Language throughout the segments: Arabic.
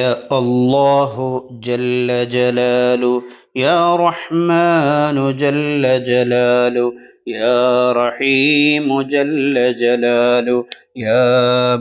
يا الله جل جلاله، يا رحمن جل جلاله، يا رحيم جل جلاله، يا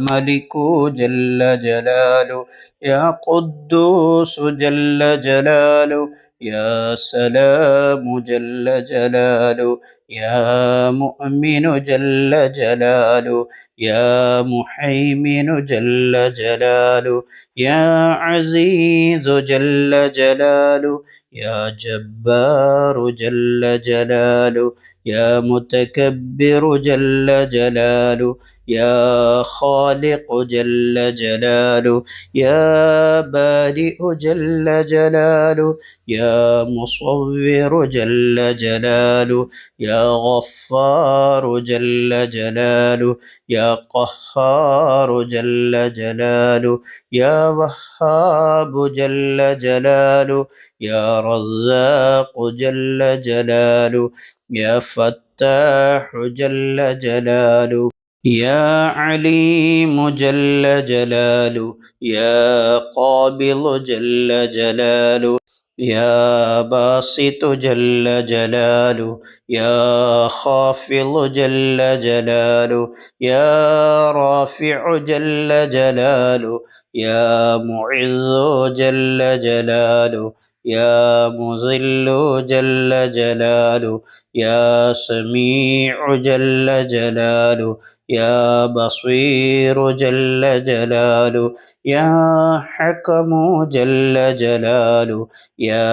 ملك جل جلاله، يا قدوس جل جلاله، يا سلام جل جلاله، يا مؤمن جل جلاله، يا محيمن جل جلاله، يا عزيز جل جلاله، يا جبار جل جلاله، يا متكبر جل جلاله، يا خالق جل جلاله، يا بارئ جل جلاله، يا مصور جل جلاله، يا غفار جل جلاله، يا قهار جل جلاله، يا وهاب جل جلاله، يا رزاق جل جلاله، يا فتاح جل جلاله، يا عليم جل جلاله، يا قابض جل جلاله، يا باسط جل جلاله، يا خافض جل جلاله، يا رافع جل جلاله، يا معز جل جلاله، يا مذل جل جلاله، يا سميع جل جلاله، يا بصير جل جلاله، يا حكم جل جلاله، يا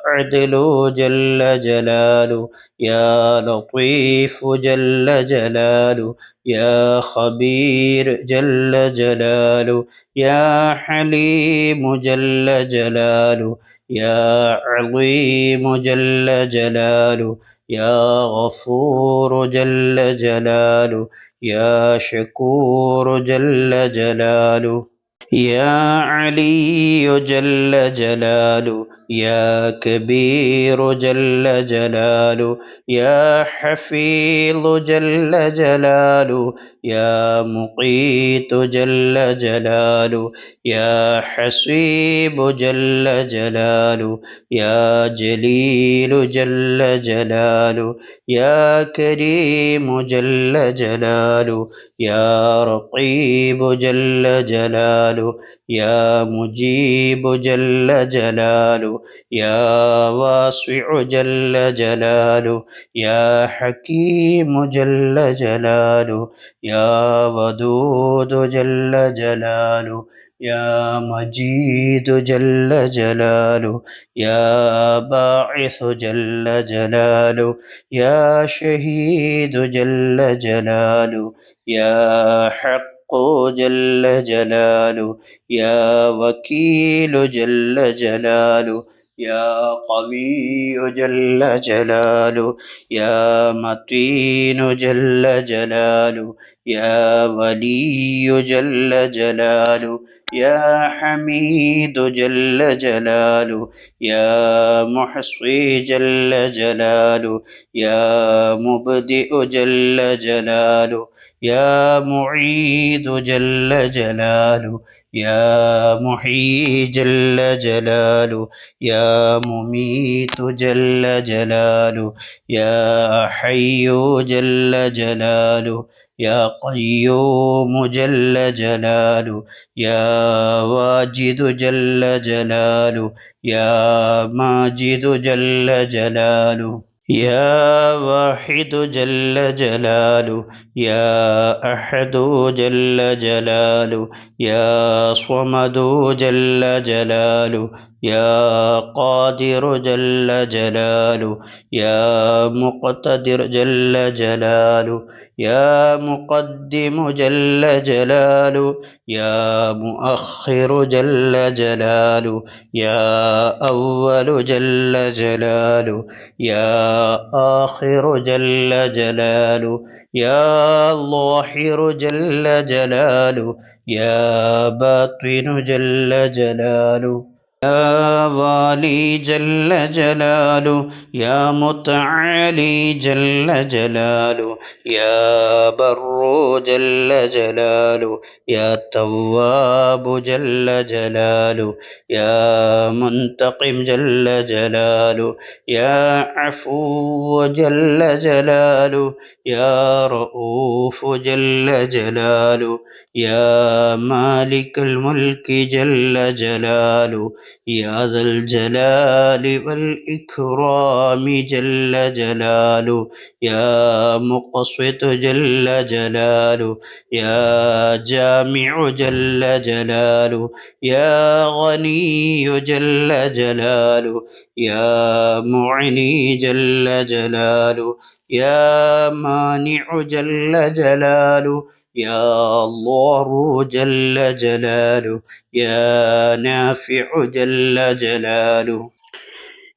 عدل جل جلاله، يا لطيف جل جلاله، يا خبير جل جلاله، يا حليم جل جلاله، يا عظيم جل جلاله، يا غفور جل جلاله، يا شكور جل جلاله، يا علي جل جلاله، يا كبير جل جلاله، يا حفيظ جل جلاله، يا مقيت جل جلاله، يا حسيب جل جلاله، يا جليل جل جلاله، يا كريم جل جلاله، يا رقيب جل جلاله، يا مجيب جل جلاله، يا واسع جل جلاله، يا حكيم جل جلاله، يا ودود جل جلاله، يا مجيد جل جلاله، يا باعث جل جلاله، يا شهيد جل جلاله، يا حق جل جلاله، يا وكيل جل جلاله، يا قوي جل جلاله، يا متين جل جلاله، يا ولي جل جلاله، يا حميد جل جلاله، يا محصي جل جلاله، يا مبدئ جل جلاله، يا معيد جل جلاله، يا محيي جل جلاله، يا مميت جل جلاله، يا حي جل جلاله، يا قيوم جل جلاله، يا واجد جل جلاله، يا ماجد جل جلاله، يا واحد جل جلاله، يا أحد جل جلاله، يا صمد جل جلاله، يا قادر جل جلاله، يا مقتدر جل جلاله، يا مقدم جل جلاله، يا مؤخر جل جلاله، يا أول جل جلاله، يا آخر جل جلاله، يا ظاهر جل جلاله، يا باطن جل جلاله. يا والي جل جلاله، يا متعالي جل جلاله، يا بر جل جلاله، يا تواب جل جلاله، يا منتقم جل جلاله، يا عفو جل جلاله، يا رؤوف جل جلاله، يا مالك الملك جل جلاله، يا ذا الجلال والإكرام جل جلاله، يا مقسط جل جلاله، يا جامع جل جلاله، يا غني جل جلاله، يا معني جل جلاله، يا مانع جل جلاله، يا الله جل جلاله، يا نافع جل جلاله،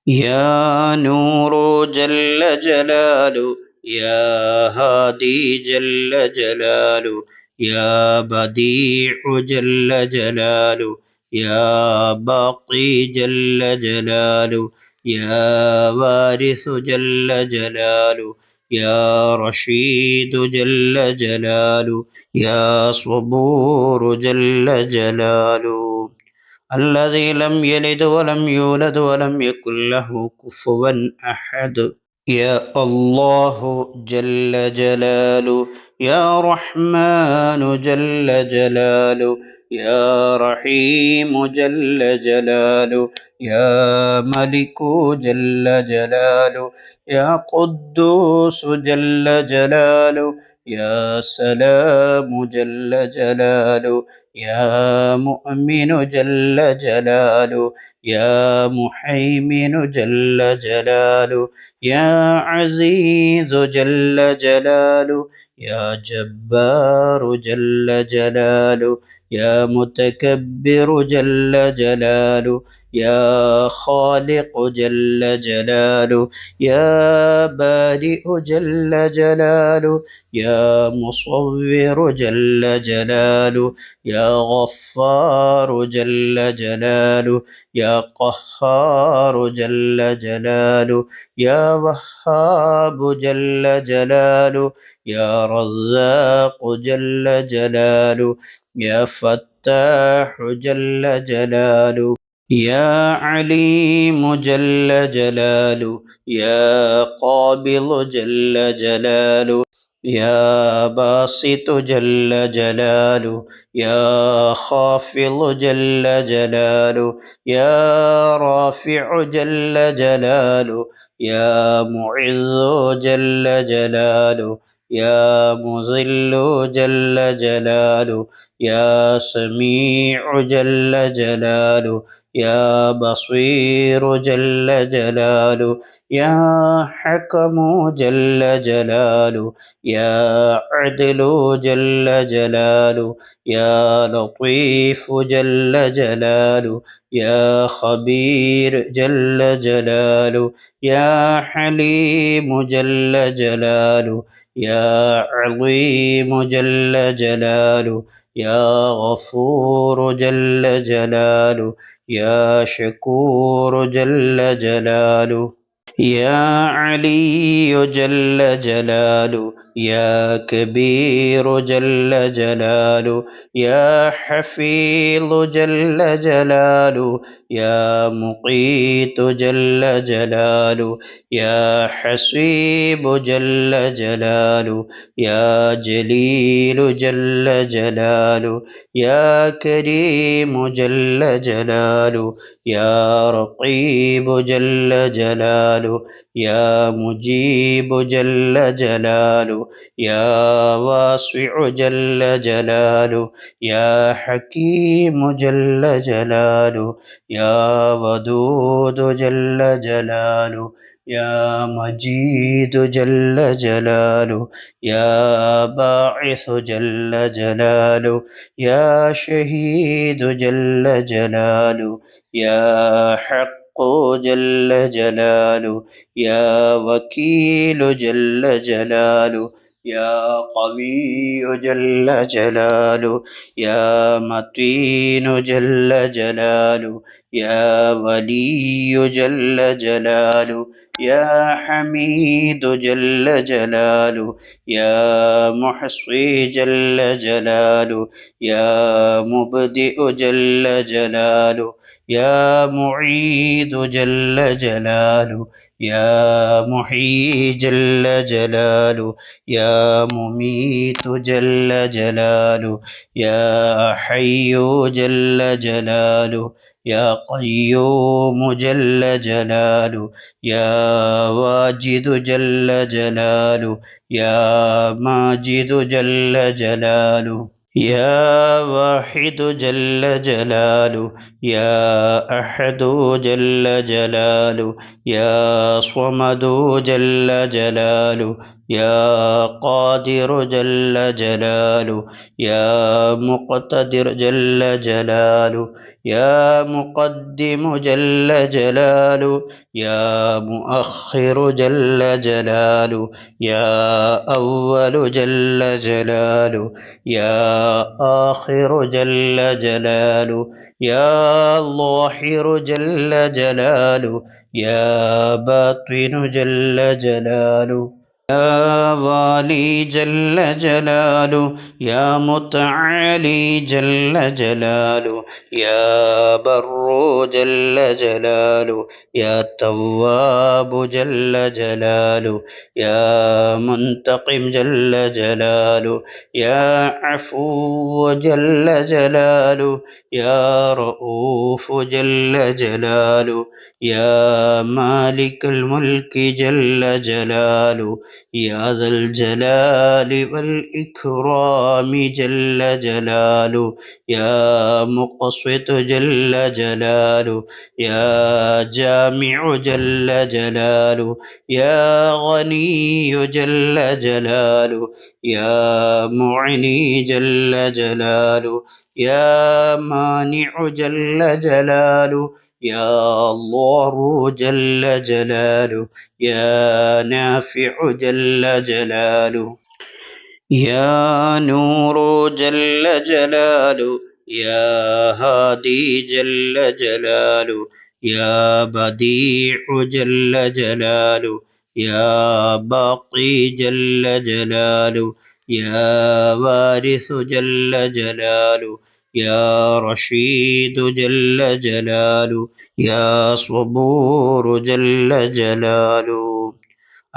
يا نور جل جلاله، يا هادي جل جلاله، يا بديع جل جلاله، يا باقي جل جلاله، يا وارث جل جلاله، يا رشيد جل جلاله، يا صبور جل جلاله، الذي لم يلد ولم يولد ولم يكن له كفوا أحد. يا الله جل جلاله، يا رحمن جل جلاله، يا رحيم جل جلاله، يا ملك جل جلاله، يا قدوس جل جلاله، يا سلام جل جلاله، يا مؤمن جل جلاله، يا محيمن جل جلاله، يا عزيز جل جلاله، يا جبار جل جلاله، يا متكبر جل جلاله، يا خالق جل جلاله، يا بارئ جل جلاله، يا مصور جل جلاله، يا غفار جل جلاله، يا قهار جل جلاله، يا وهاب جل جلاله، يا رزاق جل جلاله، يا فتاح جل جلاله، يا عليم جل جلاله، يا قابل جل جلاله، يا باسط جل جلاله، يا خافض جل جلاله، يا رافع جل جلاله، يا معز جل جلاله، يا مذل جل جلاله، يا سميع جل جلاله، يا بصير جل جلاله، يا حكم جل جلاله، يا عدل جل جلاله، يا لطيف جل جلاله، يا خبير جل جلاله، يا حليم جل جلاله، يا عظيم جل جلاله، يا غفور جل جلاله، يا شكور جل جلاله، يا علي جل جلاله، يا كبير جل جلاله، يا حفيظ جل جلاله، يا مقيت جل جلاله، يا حسيب جل جلاله، يا جليل جل جلاله، يا كريم جل جلاله، يا رقيب جل جلاله، يا مجيب جل جلاله، يا واسع جل جلاله، يا حكيم جل جلاله، يا ودود جل جلاله، يا مجيد جل جلاله، يا باعث جل جلاله، يا شهيد جل جلاله، يا حق جل جلاله، يا وكيل جل جلاله، يا قوي جل جلاله، يا متين جل جلاله، يا ولي جل جلاله، يا حميد جل جلاله، يا محصي جل جلاله، يا مبدئ جل جلاله، يا معيد جل جلاله، يا محيي جل جلاله، يا مميت جل جلاله، يا حي جل جلاله، يا قيوم جل جلاله، يا واجد جل جلاله، يا ماجد جل جلاله، يا واحد جل جلاله، يا أحد جل جلاله، يا صمد جل جلاله، يا قادر جل جلاله، يا مقتدر جل جلاله، يا مقدم جل جلاله، يا مؤخر جل جلاله، يا أول جل جلاله، يا آخر جل جلاله، يا ظاهر جل جلاله، يا باطن جل جلاله، يا والي جل جلاله، يا متعالي جل جلاله، يا بر جل جلاله، يا تواب جل جلاله، يا منتقم جل جلاله، يا عفو جل جلاله، يا رؤوف جل جلاله، يا مالك الملك جل جلاله، يا ذا الجلال والإكرام جل جلاله، يا مقسط جل جلاله، يا جامع جل جلاله، يا غني جل جلاله، يا معني جل جلاله، يا مانع جل جلاله، يا الله جل جلاله، يا نافع جل جلاله، يا نور جل جلاله، يا هادي جل جلاله، يا بديع جل جلاله، يا باقي جل جلاله، يا وارث جل جلاله، يا رشيد جل جلاله، يا صبور جل جلاله،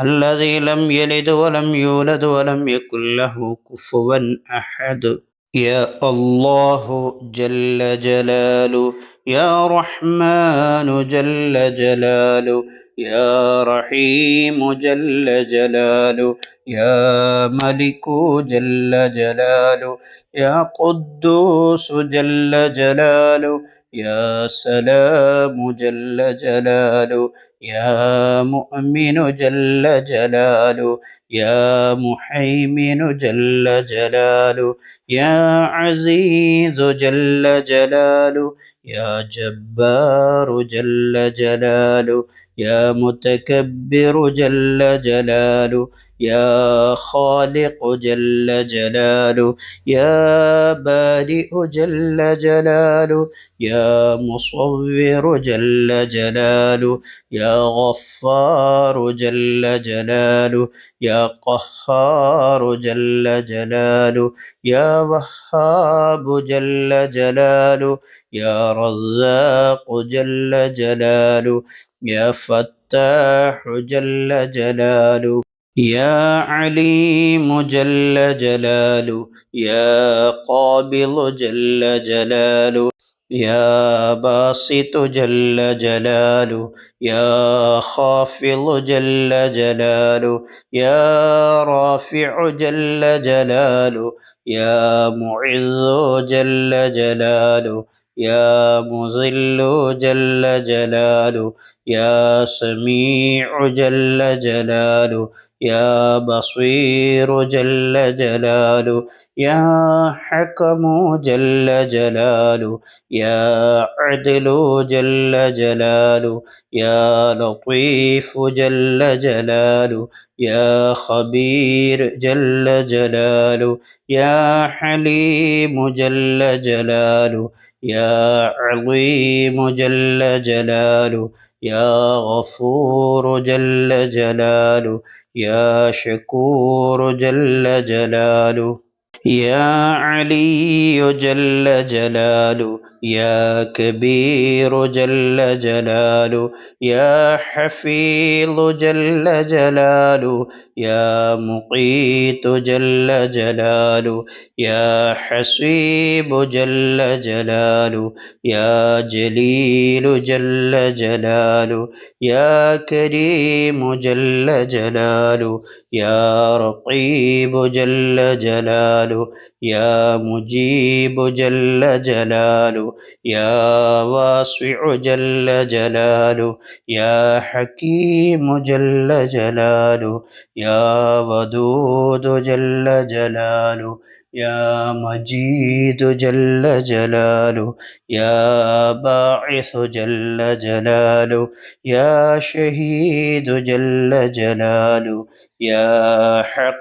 الذي لم يلد ولم يولد ولم يكن له كفوا أحد. يا الله جل جلاله، يا رحمن جل جلاله، يا رحيم جل جلاله، يا ملك جل جلاله، يا قدوس جل جلاله، يا سلام جل جلاله، يا مؤمن جل جلاله، يا محيمن جل جلاله، يا عزيز جل جلاله، يا جبار جل جلاله، يا متكبر جل جلاله، يا خالق جل جلاله، يا بارئ جل جلاله، يا مصور جل جلاله، يا غفار جل جلاله، يا قهار جل جلاله، يا وهاب جل جلاله، يا رزاق جل جلاله، يا فتاح جل جلاله، يا عليم جل جلاله، يا قابض جل جلاله، يا باسط جل جلاله، يا خافض جل جلاله، يا رافع جل جلاله، يا معز جل جلاله، يا مذل جل جلاله، يا سميع جل جلاله، يا بصير جل جلاله، يا حكم جل جلاله، يا عدل جل جلاله، يا لطيف جل جلاله، يا خبير جل جلاله، يا حليم جل جلاله، يا عظيم جل جلاله، يا غفور جل جلاله، يا شكور جل جلاله، يا علي جل جلاله، يا كبير جل جلاله، يا حفيظ جل جلاله، يا مقيت جل جلاله، يا حسيب جل جلاله، يا جليل جل جلاله، يا كريم جل جلاله، يا رقيب جل جلاله، يا مجيب جل جلاله، يا واسع جل جلاله، يا حكيم جل جلاله، يا ودود جل جلاله، يا مجيد جل جلاله، يا باعث جل جلاله، يا شهيد جل جلاله، يا حق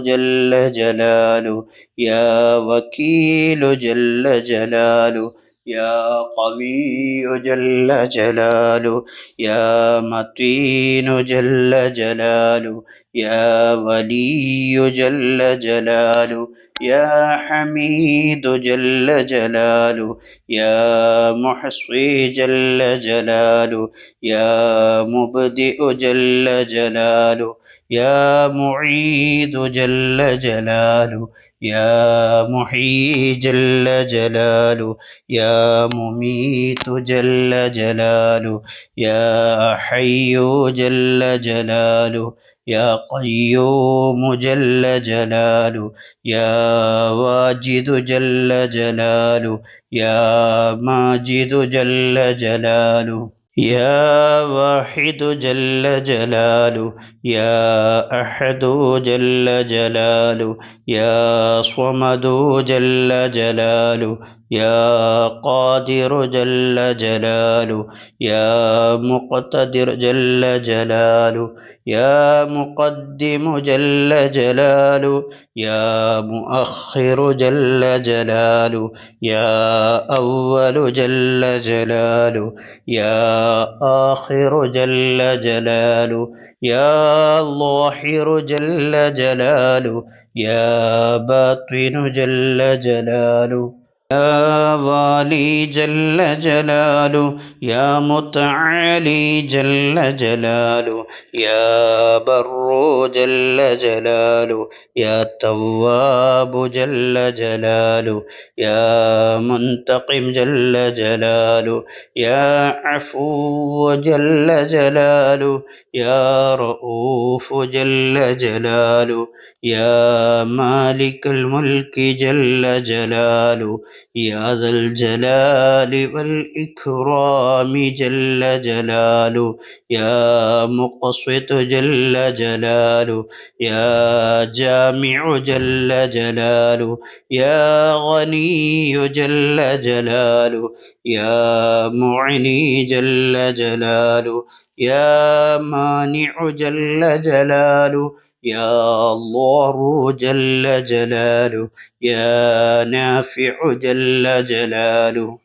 جل جلاله، يا وكيل جل جلاله، يا قوي جل جلاله، يا متين جل جلاله، يا ولي جل جلاله، يا حميد جل جلاله، يا محصي جل جلاله، يا مبدئ جل جلاله، يا معيد جل جلاله، يا محيي جل جلاله، يا مميت جل جلاله، يا حي جل جلاله، يا قيوم جل جلاله، يا واجد جل جلاله، يا ماجد جل جلاله، يا واحد جل جلاله، يا أحد جل جلاله، يا صمد جل جلاله، يا قادر جل جلاله، يا مقتدر جل جلاله، يا مقدم جل جلاله، يا مؤخر جل جلاله، يا أول جل جلاله، يا آخر جل جلاله، يا ظاهر جل جلاله، يا باطن جل جلاله، يا والي جل جلاله، يا متعالي جل جلاله، يا بر جل جلاله، يا تواب جل جلاله، يا منتقم جل جلاله، يا عفو جل جلاله، يا رؤوف جل جلاله، يا مالك الملك جل جلاله، يا ذا الجلال والإكرام جل جلاله، يا مقسط جل جلاله، يا جامع جل جلاله، يا غني جل جلاله، يا معني جل جلاله، يا مانع جل جلاله، يا الله جل جلاله، يا نافع جل جلاله،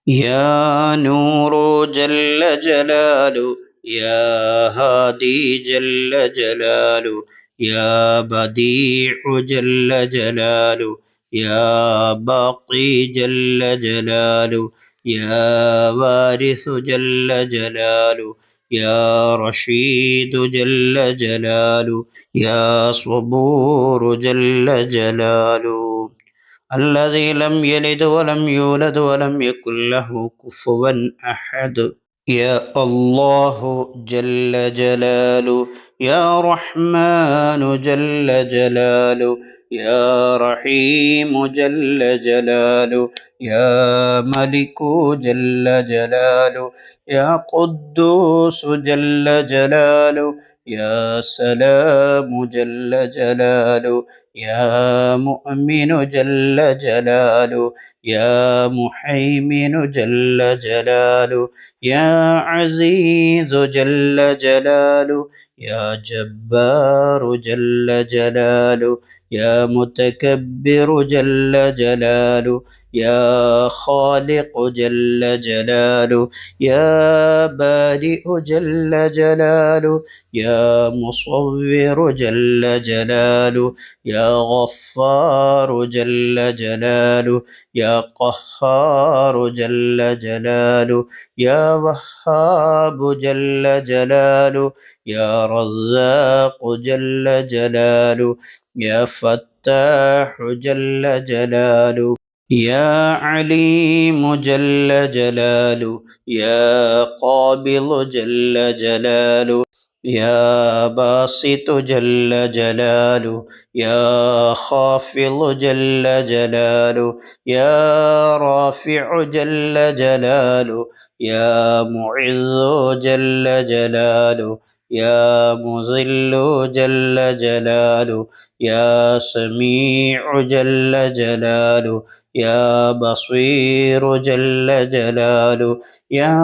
يا نور جل جلاله، يا هادي جل جلاله، يا بديع جل جلاله، يا باقي جل جلاله، يا وارث جل جلاله، يا رشيد جل جلاله، يا صبور جل جلاله، الذي لم يلد ولم يولد ولم يكن له كفوا أحد. يا الله جل جلاله، يا رحمن جل جلاله، يا رحيم جل جلاله، يا ملك جل جلاله، يا قدوس جل جلاله، يا سلام جل جلاله، يا مؤمن جل جلاله، يا محيمن جل جلاله، يا عزيز جل جلاله، يا جبار جل جلاله، يا متكبر جل جلاله، يا خالق جل جلاله، يا بارئ جل جلاله، يا مصور جل جلاله، يا غفار جل جلاله، يا قهار جل جلاله، يا وهاب جل جلاله، يا رزاق جل جلاله، يا فتاح جل جلاله، يا عليم جل جلاله، يا قابض جل جلاله، يا باسط جل جلاله، يا خافض جل جلاله، يا رافع جل جلاله، يا معز جل جلاله، يا مذل جل جلاله، يا سميع جل جلاله، يا بصير جل جلاله، يا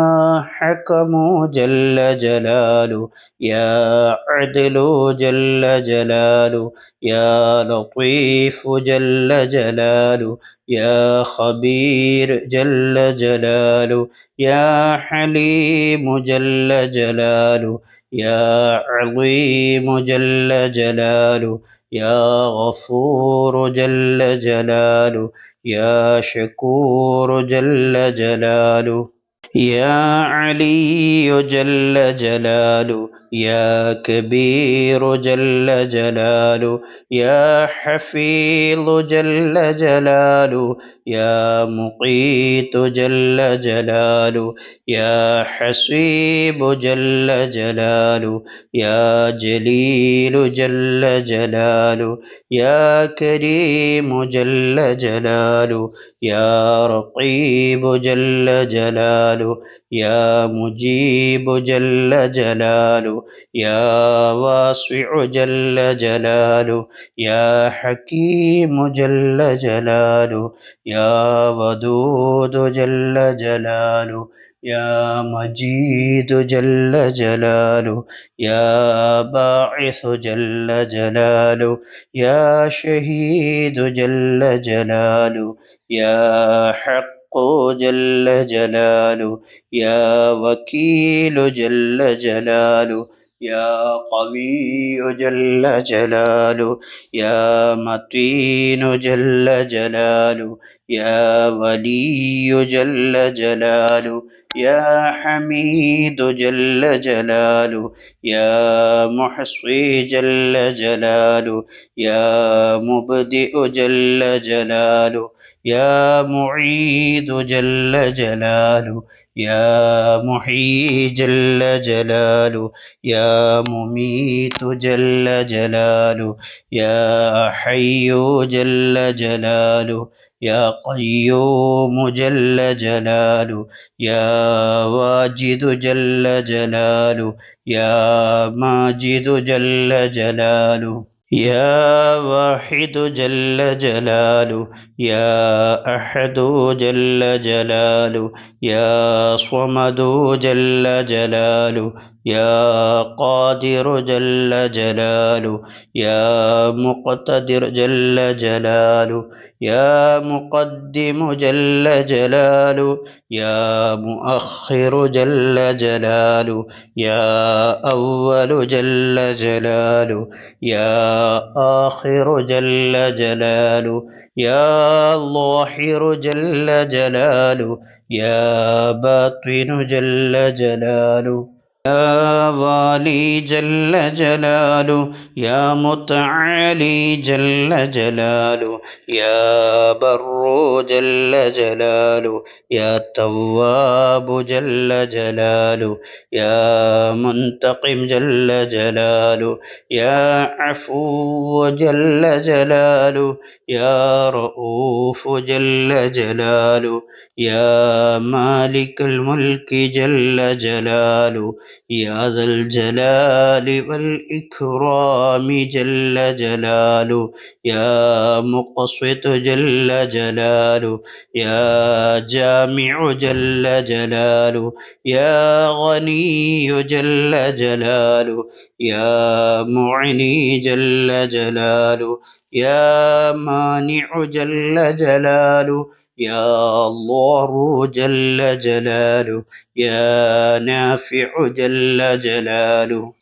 حكم جل جلاله، يا عدل جل جلاله، يا لطيف جل جلاله، يا خبير جل جلاله، يا حليم جل جلاله، يا عظيم جل جلاله، يا غفور جل جلاله، يا شكور جل جلاله، يا علي جل جلاله، يا كبير جل جلاله، يا حفيظ جل جلاله، يا مقيت جل جلاله، يا حسيب جل جلاله، يا جليل جل جلاله، يا كريم جل جلاله، يا رقيب جل جلاله، يا مجيب جل جلاله، يا واسع جل جلاله، يا حكيم جل جلاله، يا ودود جل جلاله، يا مجيد جل جلاله، يا باعث جل جلاله، يا شهيد جل جلاله، يا حق جل جلاله، يا وكيل جل جلاله، يا قوي جل جلاله، يا متين جل جلاله، يا ولي جل جلاله، يا حميد جل جلاله، يا محصي جل جلاله، يا مبدئ جل جلاله، يا معيد جل جلاله، يا محيي جل جلاله، يا مميت جل جلاله، يا حي جل جلاله، يا قيوم جل جلاله، يا واجد جل جلاله، يا ماجد جل جلاله، يا واحد جل جلاله، يا أحد جل جلاله، يا صمد جل جلاله، يا قادر جل جلاله، يا مقتدر جل جلاله، يا مقدم جل جلاله، يا مؤخر جل جلاله، يا أول جل جلاله، يا آخر جل جلاله، يا ظاهر جل جلاله، يا باطن جل جلاله. يا والي جل جلاله، يا متعالي جل جلاله، يا بر جل جلاله، يا تواب جل جلاله، يا منتقم جل جلاله، يا عفو جل جلاله، يا رؤوف جل جلاله، يا مالك الملك جل جلاله، يا ذا الجلال والإكرام جل جلاله، يا مقسط جل جلاله، يا جامع جل جلاله، يا غني جل جلاله، يا معني جل جلاله، يا مانع جل جلاله، يا الله جل جلاله، يا نافع جل جلاله،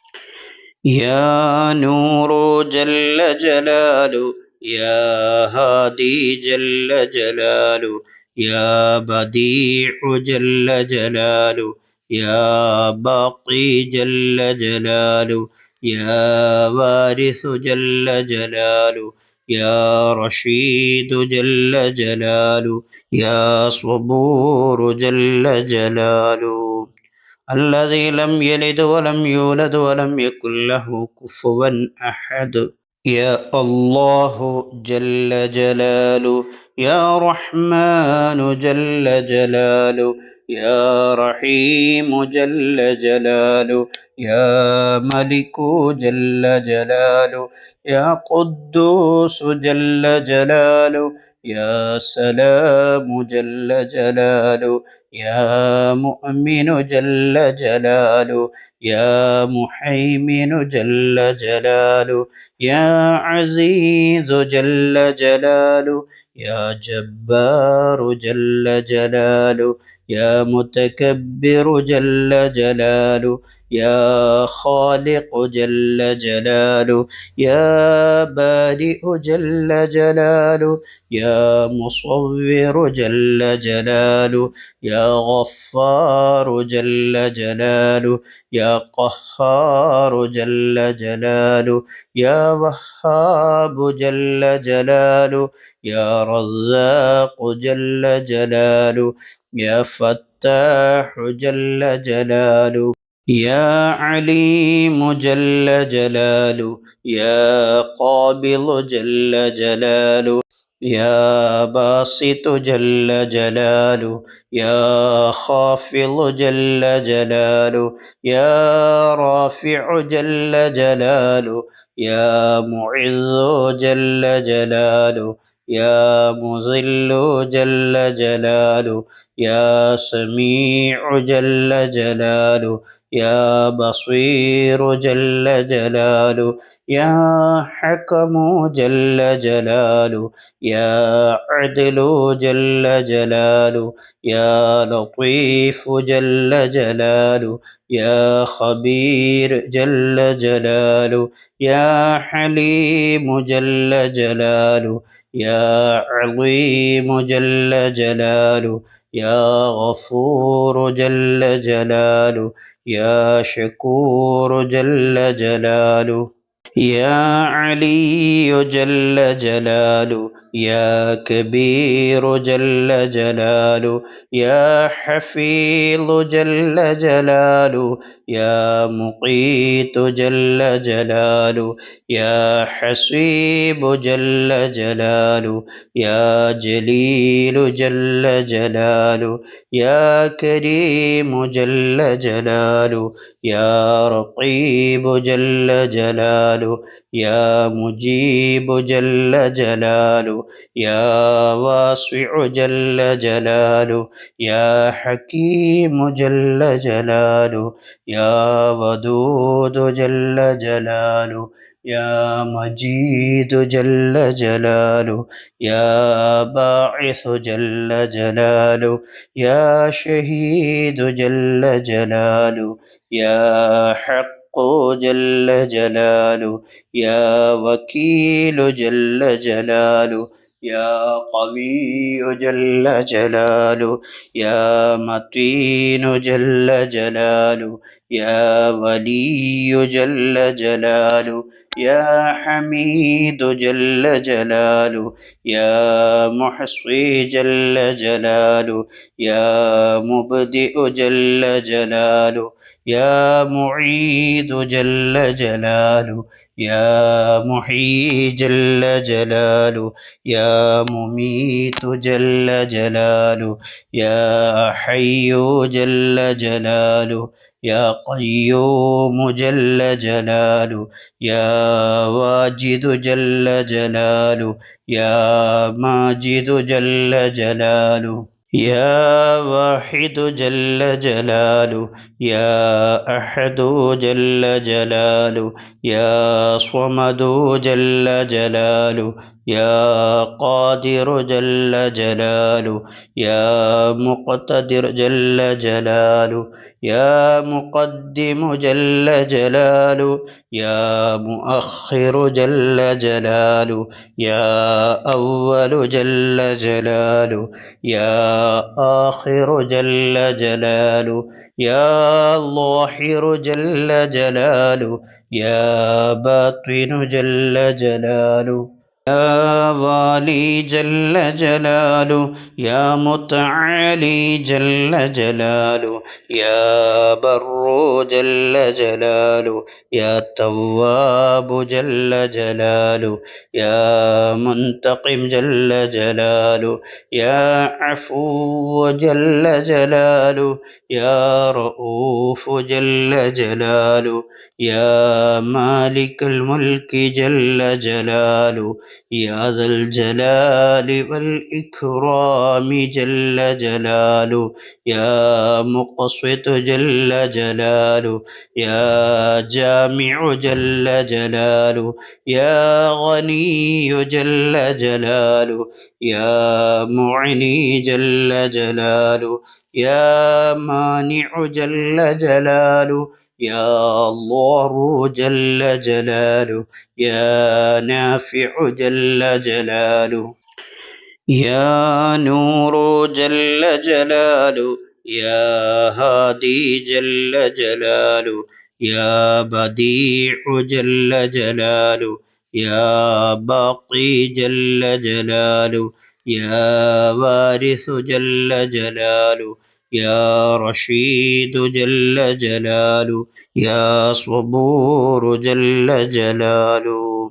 يا نور جل جلاله، يا هادي جل جلاله، يا بديع جل جلاله، يا باقي جل جلاله، يا وارث جل جلاله، يا رشيد جل جلاله، يا صبور جل جلاله، الذي لم يلد ولم يولد ولم يكن له كفوا أحد. يا الله جل جلاله، يا رحمن جل جلاله، يا رحيم جل جلاله، يا ملك جل جلاله، يا قدوس جل جلاله، يا سلام جل جلاله، يا مؤمن جل جلاله، يا محيمن جل جلاله، يا عزيز جل جلاله، يا جبار جل جلاله، يا متكبر جل جلاله، يا خالق جل جلاله، يا بارئ جل جلاله، يا مصور جل جلاله، يا غفار جل جلاله، يا قهار جل جلاله، يا وهاب جل جلاله، يا رزاق جل جلاله، يا فتاح جل جلاله، يا عليم جل جلاله، يا قابل جل جلاله، يا باسط جل جلاله، يا خافض جل جلاله، يا رافع جل جلاله، يا معز جل جلاله، يا مذل جل جلاله، يا سميع جل جلاله، يا بصير جل جلاله، يا حكم جل جلاله، يا عدل جل جلاله، يا لطيف جل جلاله، يا خبير جل جلاله، يا حليم جل جلاله، يا عظيم جل جلاله، يا غفور جل جلاله، يا شكور جل جلاله، يا علي جل جلاله، يا كبير جل جلاله، يا حفيظ جل جلاله، يا مقيت جل جلاله، يا حسيب جل جلاله، يا جليل جل جلاله، يا كريم جل جلاله، يا رقيب جل جلاله، يا مجيب جل جلاله، يا واسع جل جلاله، يا حكيم جل جلاله، يا ودود جل جلاله، يا مجيد جل جلاله، يا باعث جل جلاله، يا شهيد جل جلاله، يا حق جل جلاله، يا وكيل جل جلاله، يا قوي جل جلاله، يا متين جل جلاله، يا ولي جل جلاله، يا حميد جل جلاله، يا محصي جل جلاله، يا مبدئ جل جلاله، يا معيد جل جلاله، يا محيي جل جلاله، يا مميت جل جلاله، يا حي جل جلاله، يا قيوم جل جلاله، يا واجد جل جلاله، يا ماجد جل جلاله، يا واحد جل جلاله، يا أحد جل جلاله، يا صمد جل جلاله، يا قادر جل جلاله، يا مقتدر جل جلاله، يا مقدم جل جلاله، يا مؤخر جل جلاله، يا أول جل جلاله، يا آخر جل جلاله، يا ظاهر جل جلاله، يا باطن جل جلاله، يا والي جل جلاله، يا متعالي جل جلاله، يا بر جل جلاله، يا تواب جل جلاله، يا منتقم جل جلاله، يا عفو جل جلاله، يا رؤوف جل جلاله، يا مالك الملك جل جلاله، يا ذا الجلال والإكرام جل جلاله، يا مقسط جل جلاله، يا جامع جل جلاله، يا غني جل جلاله، يا معني جل جلاله، يا مانع جل جلاله، يا الله جل جلاله، يا نافع جل جلاله، يا نور جل جلاله، يا هادي جل جلاله، يا بديع جل جلاله، يا باقي جل جلاله، يا وارث جل جلاله، يا رشيد جل جلاله، يا صبور جل جلاله،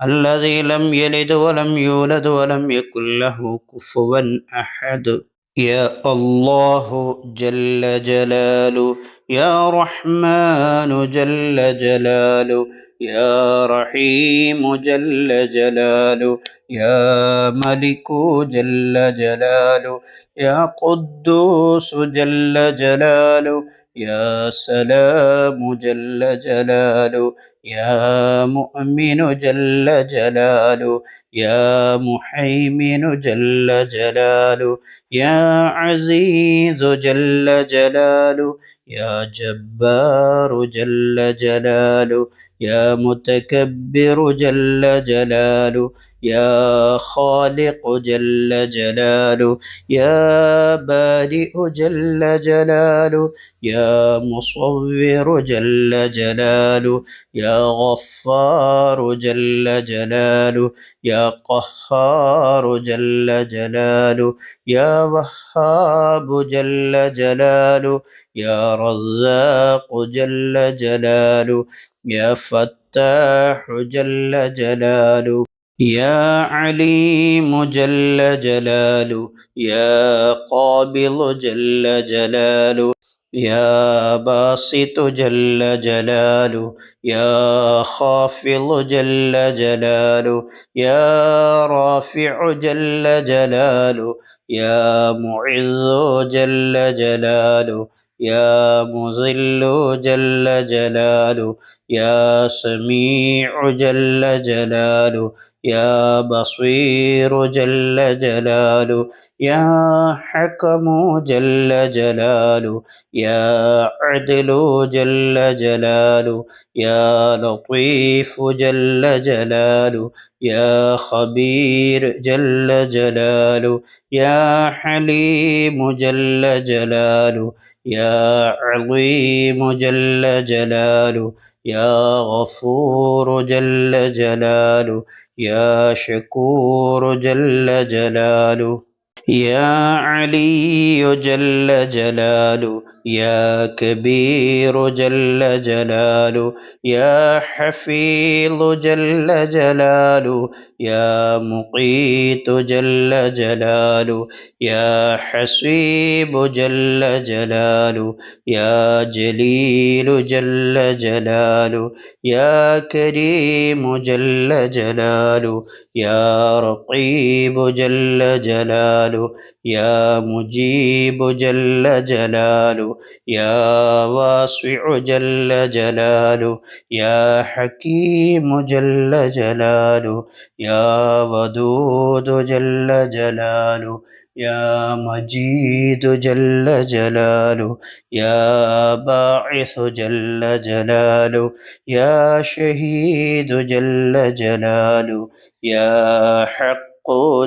الذي لم يلد ولم يولد ولم يكن له كفوا أحد. يا الله جل جلاله، يا رحمن جل جلاله، يا رحيم جل جلاله، يا ملك جل جلاله، يا قدوس جل جلاله، يا سلام جل جلاله، يا مؤمن جل جلاله، يا محيمن جل جلاله، يا عزيز جل جلاله، يا جبار جل جلاله، يا متكبر جل جلاله، يا خالق جل جلاله، يا بارئ جل جلاله، يا مصور جل جلاله، يا غفار جل جلاله، يا قهار جل جلاله، يا وهاب جل جلاله، يا رزاق جل جلاله، يا فتاح جل جلاله، يا عليم جل جلاله، يا قابض جل جلاله، يا باسط جل جلاله، يا خافض جل جلاله، يا رافع جل جلاله، يا معز جل جلاله، يا مذل جل جلاله، يا سميع جل جلاله، يا بصير جل جلاله، يا حكم جل جلاله، يا عدل جل جلاله، يا لطيف جل جلاله، يا خبير جل جلاله، يا حليم جل جلاله، يا عظيم جل جلاله، يا غفور جل جلاله، يا شكور جل جلاله، يا علي جل جلاله، يا كبير جل جلاله، يا حفيظ جل جلاله، يا مقيت جل جلاله، يا حسيب جل جلاله، يا جليل جل جلاله، يا كريم جل جلاله، يا رقيب جل جلاله، يا مجيب جل جلاله، يا واسع جل جلاله، يا حكيم جل جلاله، يا ودود جل جلاله، يا مجيد جل جلاله، يا باعث جل جلاله، يا شهيد جل جلاله، يا حق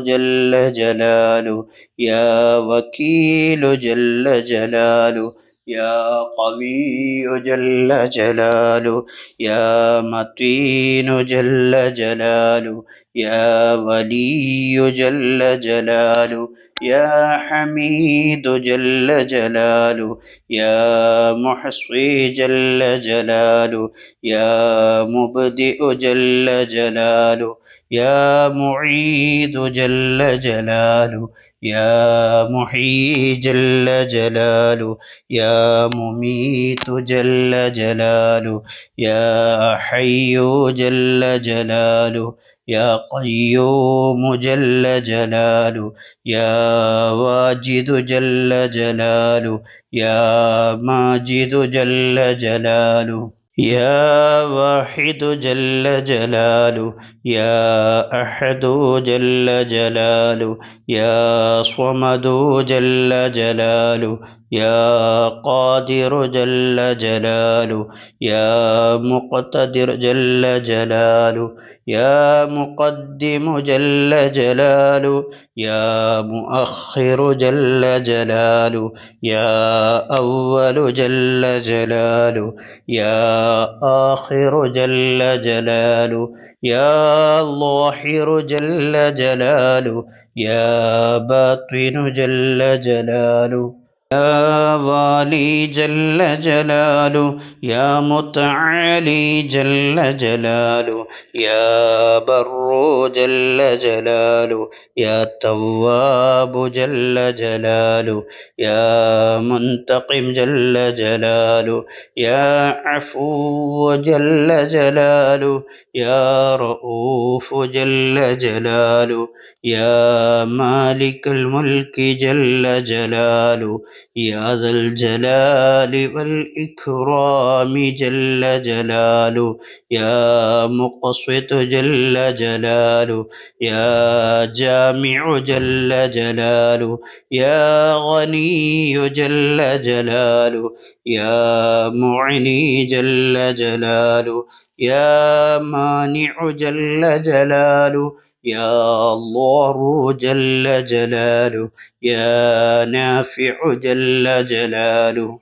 جل جلاله، يا وكيل جل جلاله، يا قوي جل جلاله، يا متين جل جلاله، يا ولي جل جلاله، يا حميد جل جلاله، يا محصي جل جلاله، يا مبدئ جل جلاله، يا معيد جل جلاله، يا محيي جل جلاله، يا مميت جل جلاله، يا حي جل جلاله، يا قيوم جل جلاله، يا واجد جل جلاله، يا ماجد جل جلاله، يا واحد جل جلاله، يا أحد جل جلاله، يا صمد جل جلاله، يا قادر جل جلاله، يا مقتدر جل جلاله، يا مقدم جل جلاله، يا مؤخر جل جلاله، يا أول جل جلاله، يا آخر جل جلاله، يا ظاهر جل جلاله، يا باطن جل جلاله، يا والي جل جلاله، يا متعالي جل جلاله، يا بر جل جلاله، يا تواب جل جلاله، يا منتقم جل جلاله، يا عفو جل جلاله، يا رؤوف جل جلاله، يا مالك الملك جل جلاله، يا ذا الجلال والإكرام جل جلاله، يا مقسط جل جلاله، يا جامع جل جلاله، يا غني جل جلاله، يا معني جل جلاله، يا مانع جل جلاله، يا الله جل جلاله، يا نافع جل جلاله،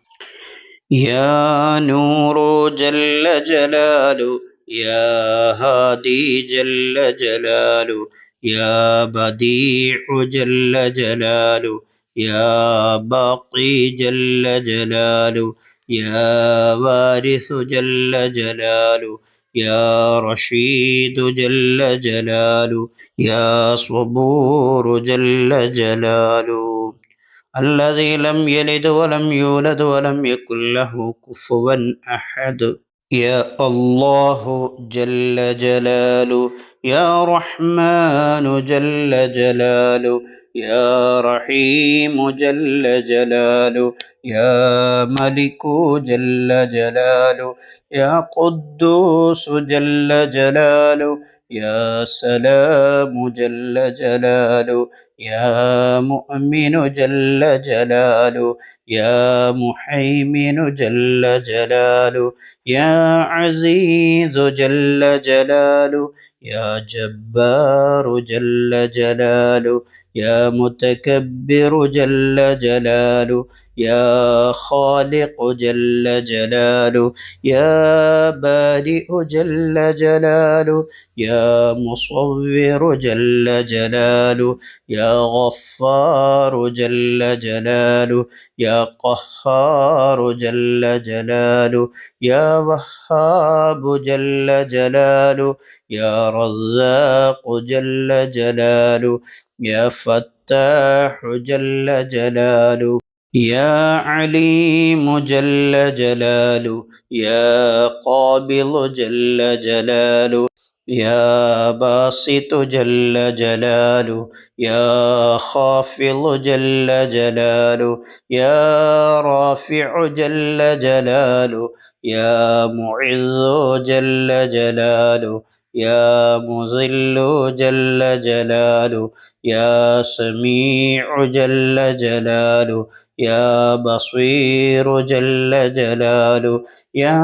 يا نور جل جلاله، يا هادي جل جلاله، يا بديع جل جلاله، يا باقي جل جلاله، يا وارث جل جلاله، يا رشيد جل جلاله، يا صبور جل جلاله، الذي لم يلد ولم يولد ولم يكن له كفوا أحد. يا الله جل جلاله، يا رحمن جل جلاله، يا رحيم جل جلاله، يا ملك جل جلاله، يا قدوس جل جلاله، يا سلام جل جلاله، يا مؤمن جل جلاله، يا محيمن جل جلاله، يا عزيز جل جلاله، يا جبار جل جلاله، يا متكبر جل جلاله، يا خالق جل جلاله، يا بارئ جل جلاله، يا مصور جل جلاله، يا غفار جل جلاله، يا قهار جل جلاله، يا وهاب جل جلاله، يا رزاق جل جلاله، يا فتاح جل جلاله، يا عليم جل جلاله، يا قابض جل جلاله، يا باسط جل جلاله، يا خافض جل جلاله، يا رافع جل جلاله، يا معز جل جلاله، يا مذل جل جلاله، يا سميع جل جلاله، يا بصير جل جلاله، يا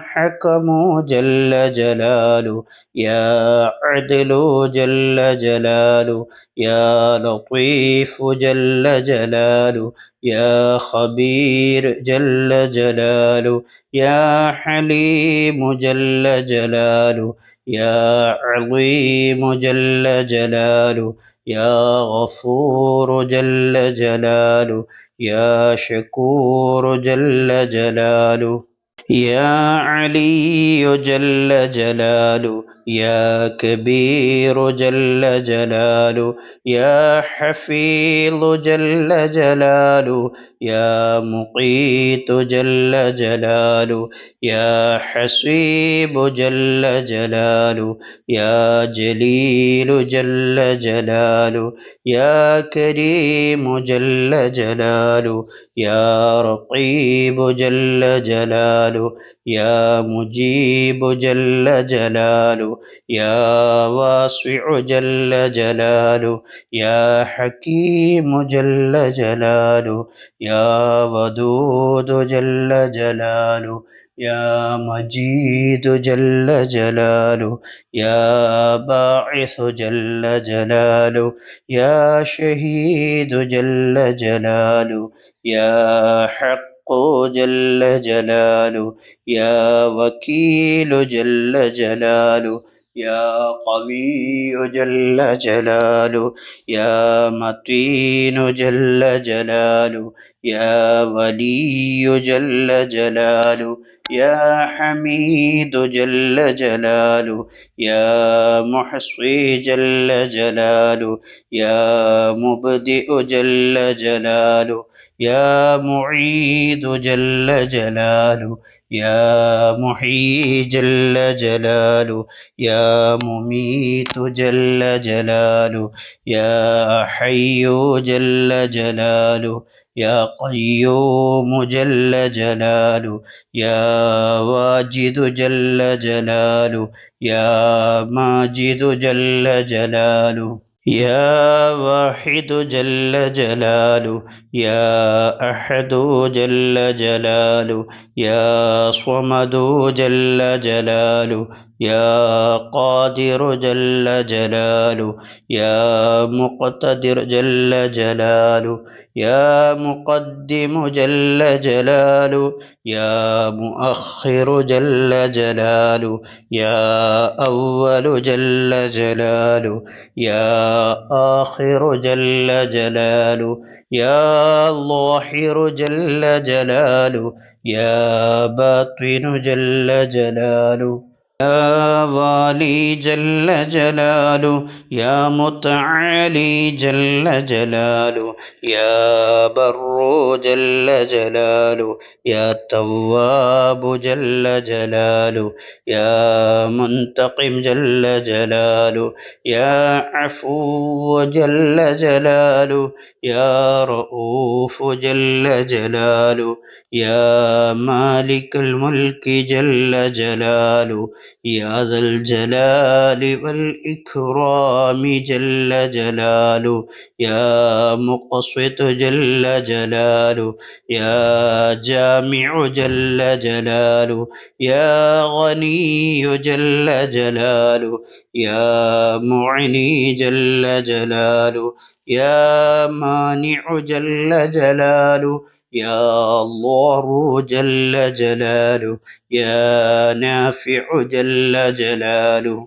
حكم جل جلاله، يا عدل جل جلاله، يا لطيف جل جلاله، يا خبير جل جلاله، يا حليم جل جلاله، يا عظيم جل جلاله، يا غفور جل جلاله، يا شكور جل جلاله، يا علي جل جلاله، يا كبير جل جلاله، يا حفيظ جل جلاله، يا مقيت جل جلاله، يا حسيب جل جلاله، يا جليل جل جلاله، يا كريم جل جلاله، يا رقيب جل جلاله، يا مجيب جل جلاله، يا واسع جل جلاله، يا حكيم جل جلاله، يا ودود جل جلاله، يا مجيد جل جلاله، يا باعث جل جلاله، يا شهيد جل جلاله، يا حق جل جلاله، يا وكيل جل جلاله، يا قوي جل جلاله، يا متين جل جلاله، يا ولي جل جلاله، يا حميد جل جلاله، يا محصي جل جلاله، يا مبدئ جل جلاله، يا معيد جل جلاله، يا محيي جل جلاله، يا مميت جل جلاله، يا حي جل جلاله، يا قيوم جل جلاله، يا واجد جل جلاله، يا ماجد جل جلاله، يا واحد جل جلاله، يا أحد جل جلاله، يا صمد جل جلاله، يا قادر جل جلاله، يا مقتدر جل جلاله، يا مقدم جل جلاله، يا مؤخر جل جلاله، يا أول جل جلاله، يا آخر جل جلاله، يا ظاهر جل جلاله، يا باطن جل جلاله. يا والي جل جلاله، يا متعالي جل جلاله، يا بر جل جلاله، يا تواب جل جلاله، يا منتقم جل جلاله، يا عفو جل جلاله، يا رؤوف جل جلاله، يا مالك الملك جل جلاله، يا ذا الجلال والإكرام جل جلاله، يا مقسط جل جلاله، يا جامع جل جلاله، يا غني جل جلاله، يا معني جل جلاله، يا مانع جل جلاله، يا الله جل جلاله، يا نافع جل جلاله،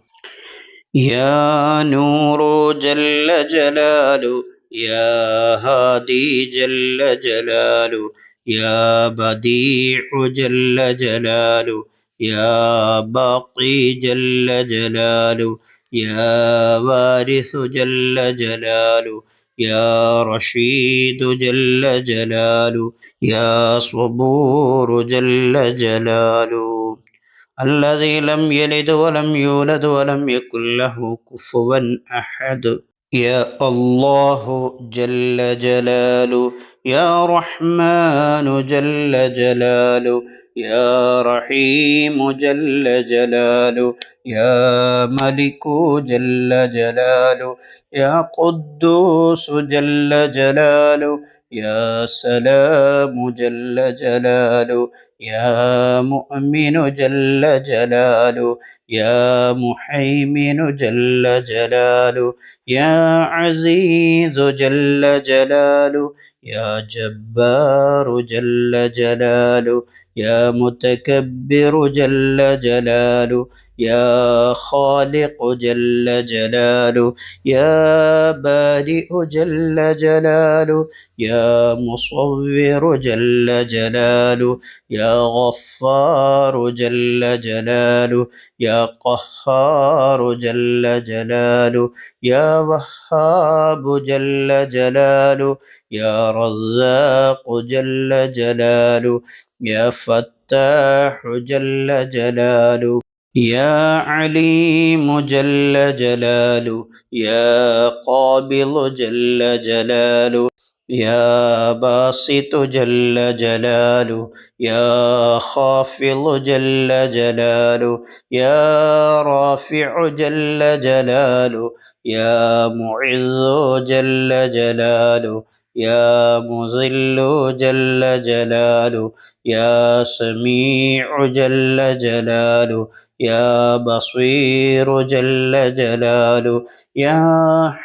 يا نور جل جلاله، يا هادي جل جلاله، يا بديع جل جلاله، يا باقي جل جلاله، يا وارث جل جلاله، يا رشيد جل جلاله، يا صبور جل جلاله، الذي لم يلد ولم يولد ولم يكن له كفوا أحد. يا الله جل جلاله، يا رحمن جل جلاله، يا رحيم جل جلاله، يا ملك جل جلاله، يا قدوس جل جلاله، يا سلام جل جلاله، يا مؤمن جل جلاله، يا محيمن جل جلاله، يا عزيز جل جلاله، يا جبار جل جلاله، يا متكبر جل جلاله، يا خالق جل جلاله، يا بارئ جل جلاله، يا مصور جل جلاله، يا غفار جل جلاله، يا قهار جل جلاله، يا وهاب جل جلاله، يا رزاق جل جلاله، يا فتاح جل جلاله، يا عليم جل جلاله، يا قابض جل جلاله، يا باسط جل جلاله، يا خافض جل جلاله، يا رافع جل جلاله، يا معز جل جلاله، يا مذل جل جلاله، يا سميع جل جلاله، يا بصير جل جلاله، يا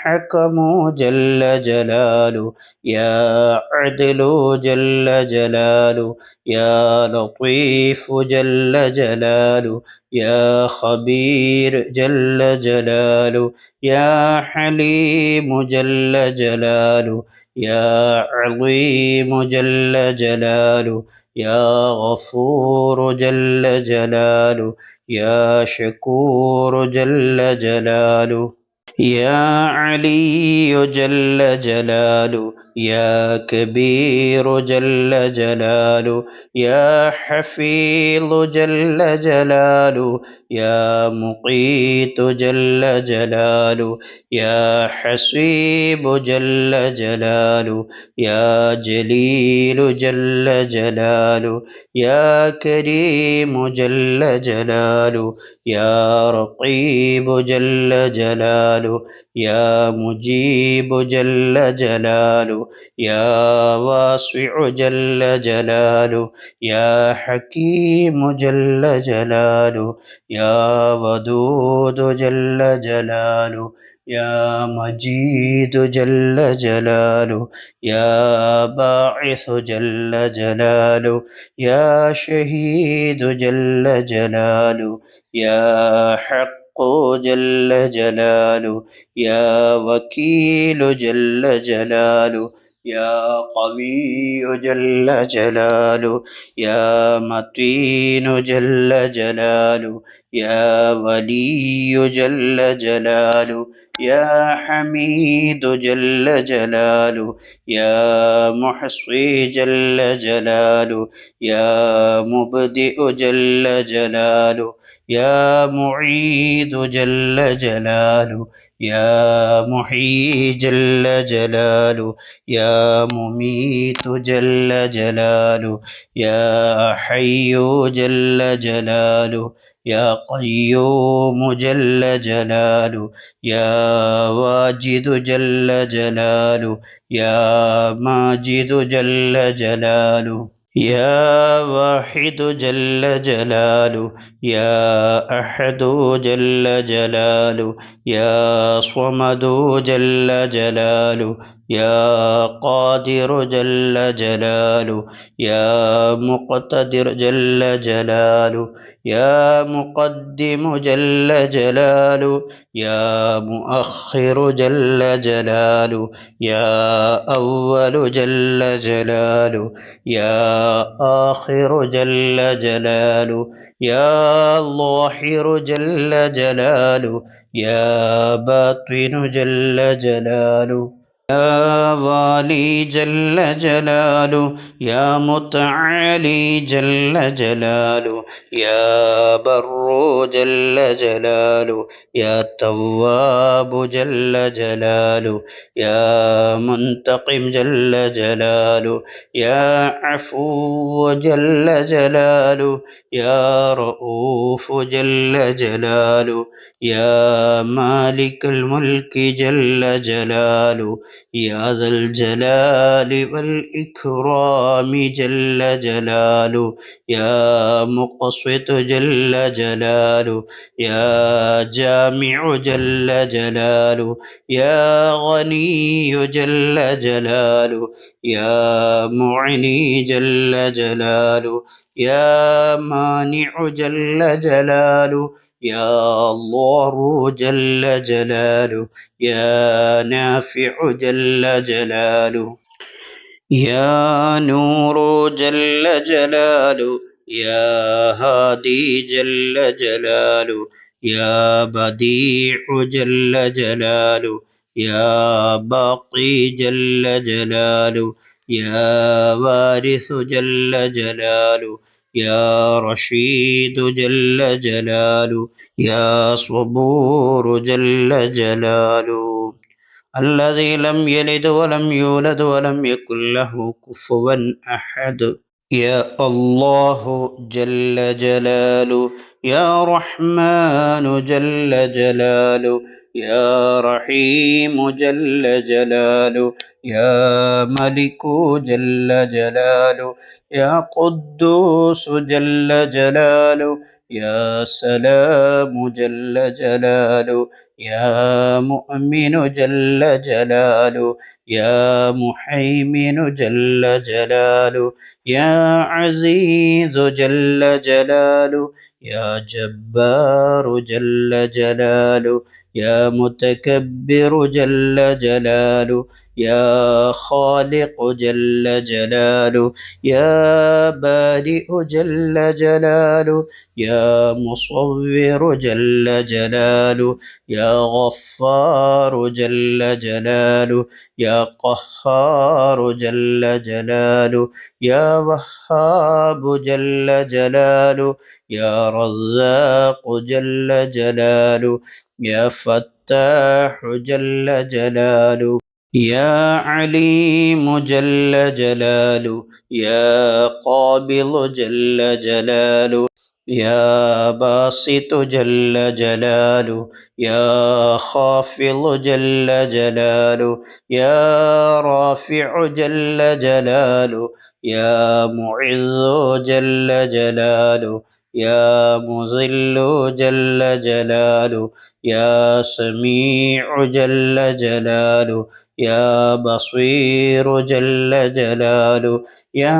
حكم جل جلاله، يا عدل جل جلاله، يا لطيف جل جلاله، يا خبير جل جلاله، يا حليم جل جلاله، يا عظيم جل جلاله، يا غفور جل جلاله، يا شكور جل جلاله، يا علي جل جلاله، يا كبير جل جلاله، يا حفيظ جل جلاله، يا مقيت جل جلاله، يا حسيب جل جلاله، يا جليل جل جلاله، يا كريم جل جلاله، يا رقيب جل جلاله، يا مجيب جل جلاله، يا واسع جل جلاله، يا حكيم جل جلاله، يا ودود جل جلاله، يا مجيد جل جلاله، يا باعث جل جلاله، يا شهيد جل جلاله، يا حق جل جلاله، يا وكيل جل جلاله، يا قوي جل جلاله، يا متين جل جلاله، يا ولي جل جلاله، يا حميد جل جلاله، يا محصي جل جلاله، يا مبدئ جل جلاله، يا معيد جل جلاله، يا محيي جل جلاله، يا مميت جل جلاله، يا حي جل جلاله، يا قيوم جل جلاله، يا واجد جل جلاله، يا ماجد جل جلاله، يا واحد جل جلاله، يا أحد جل جلاله، يا صمد جل جلاله، يا قادر جل جلاله، يا مقتدر جل جلاله، يا مقدم جل جلاله، يا مؤخر جل جلاله، يا أول جل جلاله، يا آخر جل جلاله، يا ظاهر جل جلاله، يا باطن جل جلاله، يا والي جل جلاله، يا متعالي جل جلاله، يا بر جل جلاله، يا تواب جل جلاله، يا منتقم جل جلاله، يا عفو جل جلاله، يا رؤوف جل جلاله، يا مالك الملك جل جلاله، يا ذا الجلال والإكرام جل جلاله، يا مقسط جل جلاله، يا جامع جل جلاله، يا غني جل جلاله، يا معني جل جلاله، يا مانع جل جلاله، يا الله جل جلاله، يا نافع جل جلاله، يا نور جل جلاله، يا هادي جل جلاله، يا بديع جل جلاله، يا باقي جل جلاله، يا وارث جل جلاله، يا رشيد جل جلاله، يا صبور جل جلاله، الذي لم يلد ولم يولد ولم يكن له كفوا أحد. يا الله جل جلاله، يا رحمن جل جلاله، يا رحيم جل جلاله، يا ملك جل جلاله، يا قدوس جل جلاله، يا سلام جل جلاله، يا مؤمن جل جلاله، يا محيمن جل جلاله، يا عزيز جل جلاله، يا جبار جل جلاله، يا متكبر جل جلاله، يا خالق جل جلاله، يا بارئ جل جلاله، يا مصور جل جلاله، يا غفار جل جلاله، يا قهار جل جلاله، يا وهاب جل جلاله، يا رزاق جل جلاله، يا فتاح جل جلاله، يا عليم جل جلاله، يا قابض جل جلاله، يا باسط جل جلاله، يا خافض جل جلاله، يا رافع جل جلاله، يا معز جل جلاله، يا مذل جل جلاله، يا سميع جل جلاله، يا بصير جل جلاله، يا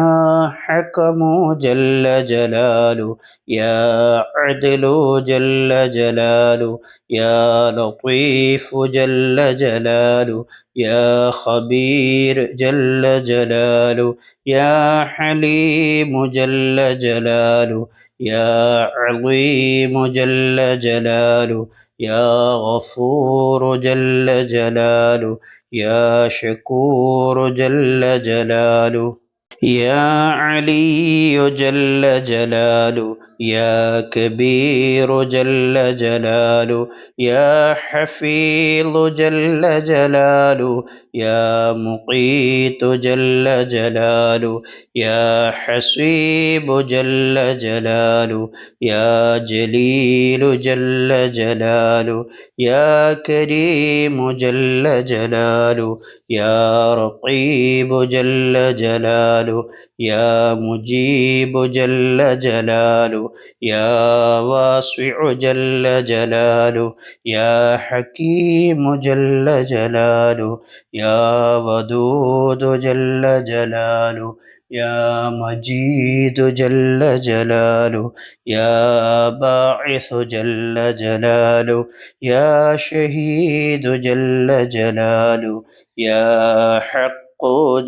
حكم جل جلاله، يا عدل جل جلاله، يا لطيف جل جلاله، يا خبير جل جلاله، يا حليم جل جلاله، يا عظيم جل جلاله، يا غفور جل جلاله، يا شكور جل جلاله، يا علي جل جلاله، يا كبير جل جلاله، يا حفيظ جل جلاله، يا مقيت جل جلاله، يا حسيب جل جلاله، يا جليل جل جلاله، يا كريم جل جلاله، يا رقيب جل جلاله، يا مجيب جل جلاله، يا واسع جل جلاله، يا حكيم جل جلاله، يا ودود جل جلاله، يا مجيد جل جلاله، يا باعث جل جلاله، يا شهيد جل جلاله، يا حق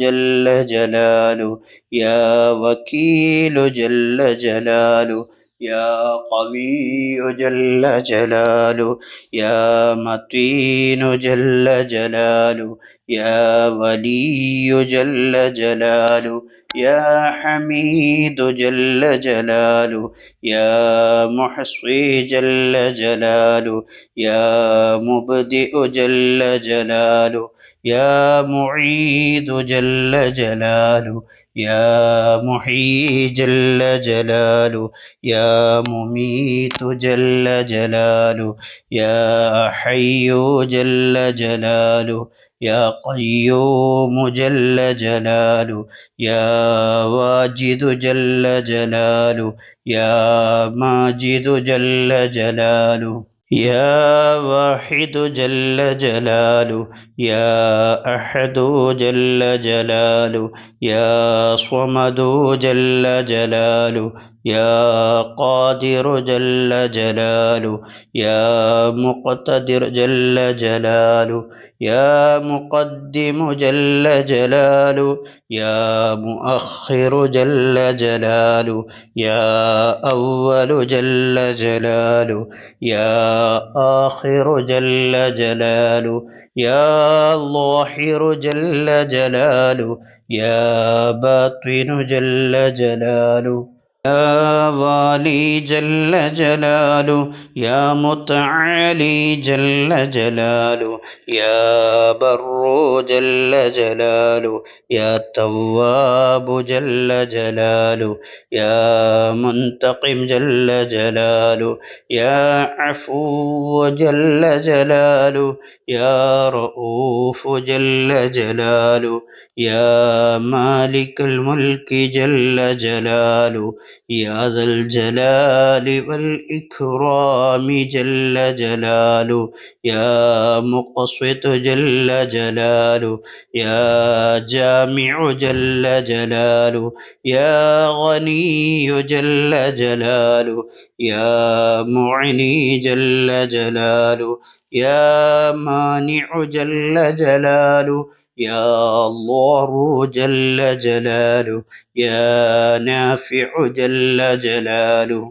جل جلاله، يا وكيل جل جلاله، يا قوي جل جلاله، يا متين جل جلاله، يا ولي جل جلاله، يا حميد جل جلاله، يا محصي جل جلاله، يا مبدئ جل جلاله، يا معيد جل جلاله، يا محيي جل جلاله، يا مميت جل جلاله، يا حي جل جلاله، يا قيوم جل جلاله، يا واجد جل جلاله، يا ماجد جل جلاله، يا واحد جل جلاله، يا أحد جل جلاله، يا صمد جل جلاله، يا قادر جل جلاله، يا مقتدر جل جلاله، يا مقدم جل جلاله، يا مؤخر جل جلاله، يا أول جل جلاله، يا آخر جل جلاله، يا ظاهر جل جلاله، يا باطن جل جلاله، يا والي جل جلاله، يا متعالي جل جلاله، يا بر جل جلاله، يا تواب جل جلاله، يا منتقم جل جلاله، يا عفو جل جلاله، يا رؤوف جل جلاله، يا مالك الملك جل جلاله، يا ذا الجلال والإكرام جل جلاله، يا مقسط جل جلاله، يا جامع جل جلاله، يا غني جل جلاله، يا معني جل جلاله، يا مانع جل جلاله، يا الله جل جلاله، يا نافع جل جلاله،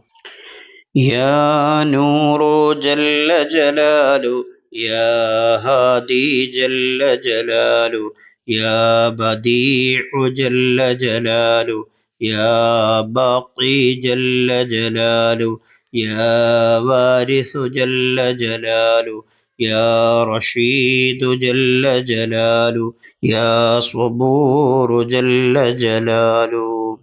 يا نور جل جلاله، يا هادي جل جلاله، يا بديع جل جلاله، يا باقي جل جلاله، يا وارث جل جلاله، يا رشيد جل جلاله، يا صبور جل جلاله،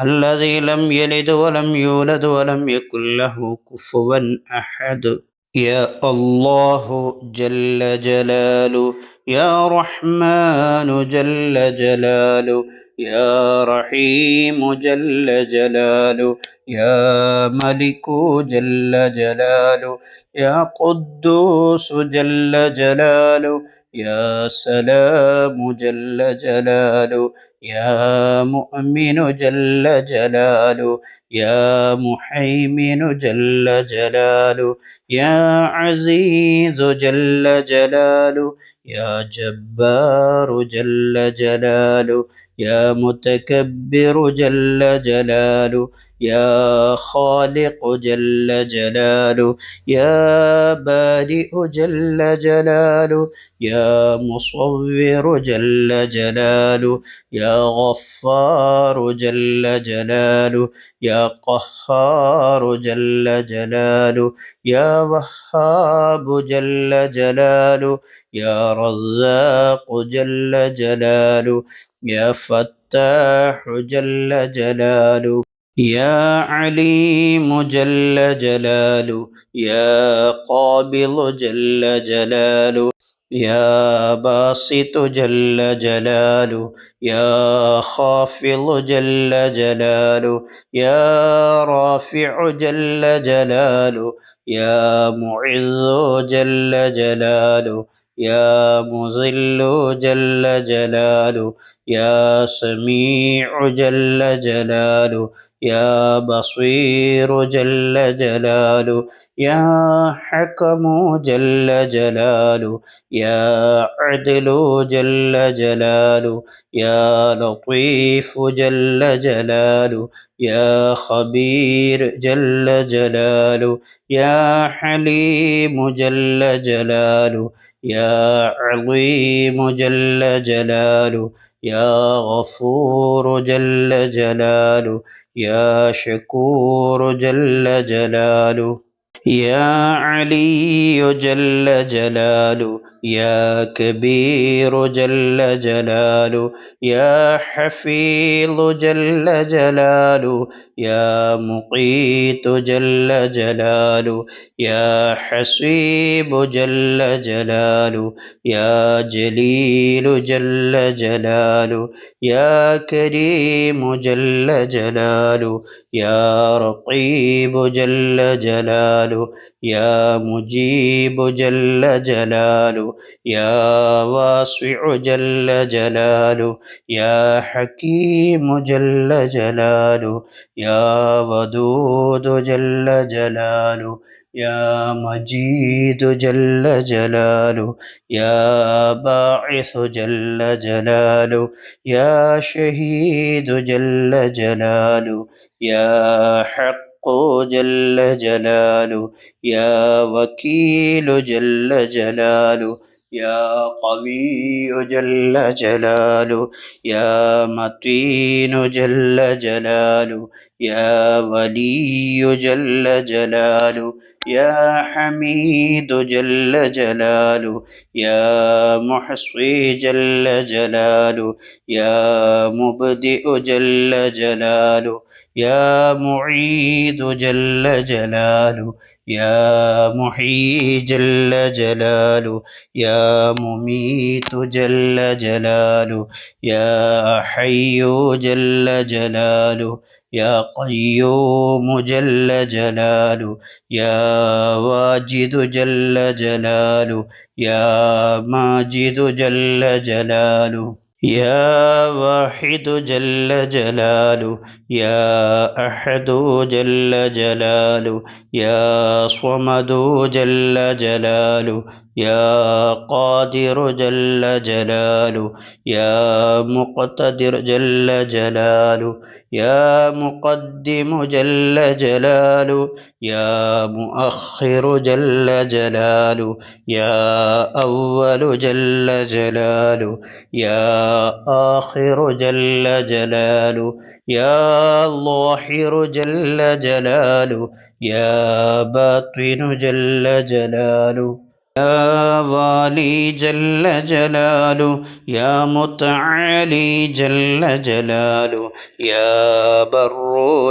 الذي لم يلد ولم يولد ولم يكن له كفوا أحد. يا الله جل جلاله، يا رحمن جل جلاله، يا رحيم جل جلاله، يا ملك جل جلاله، يا قدوس جل جلاله، يا سلام جل جلاله، يا مؤمن جل جلاله، يا محيمن جل جلاله، يا عزيز جل جلاله، يا جبار جل جلاله، يا متكبر جل جلاله، يا خالق جل جلاله، يا بارئ جل جلاله، يا مصور جل جلاله، يا غفار جل جلاله، يا قهار جل جلاله، يا وهاب جل جلاله، يا رزاق جل جلاله، يا فتاح جل جلاله، يا عليم جل جلاله، يا قابض جل جلاله، يا باسط جل جلاله، يا خافض جل جلاله، يا رافع جل جلاله، يا معز جل جلاله، يا مذل جل جلاله، يا سميع جل جلاله، يا بصير جل جلاله، يا حكم جل جلاله، يا عدل جل جلاله، يا لطيف جل جلاله، يا خبير جل جلاله، يا حليم جل جلاله، يا عظيم جل جلاله، يا غفور جل جلاله، يا شكور جل جلاله، يا علي جل جلاله، يا كبير جل جلاله، يا حفيظ جل جلاله، يا مقيت جل جلاله، يا حسيب جل جلاله، يا جليل جل جلاله، يا كريم جل جلاله، يا رقيب جل جلاله، يا مجيب جل جلاله، يا واسع جل جلاله، يا حكيم جل جلاله، يا ودود جل جلاله، يا مجيد جل جلاله، يا باعث جل جلاله، يا شهيد جل جلاله، يا حق جل جلاله، يا وكيل جل جلاله، يا قوي جل جلاله، يا متين جل جلاله، يا ولي جل جلاله، يا حميد جل جلاله، يا محصي جل جلاله، يا مبدئ جل جلاله، يا معيد جل جلاله، يا محيي جل جلاله، يا مميت جل جلاله، يا حي جل جلاله، يا قيوم جل جلاله، يا واجد جل جلاله، يا ماجد جل جلاله، يا واحد جل جلاله، يا أحد جل جلاله، يا صمد جل جلاله، يا قادر جل جلاله، يا مقتدر جل جلاله، يا مقدم جل جلاله، يا مؤخر جل جلاله، يا أول جل جلاله، يا آخر جل جلاله، يا ظاهر جل جلاله، يا باطن جل جلاله، يا والي جل جلاله، يا متعالي جل جلاله، يا بر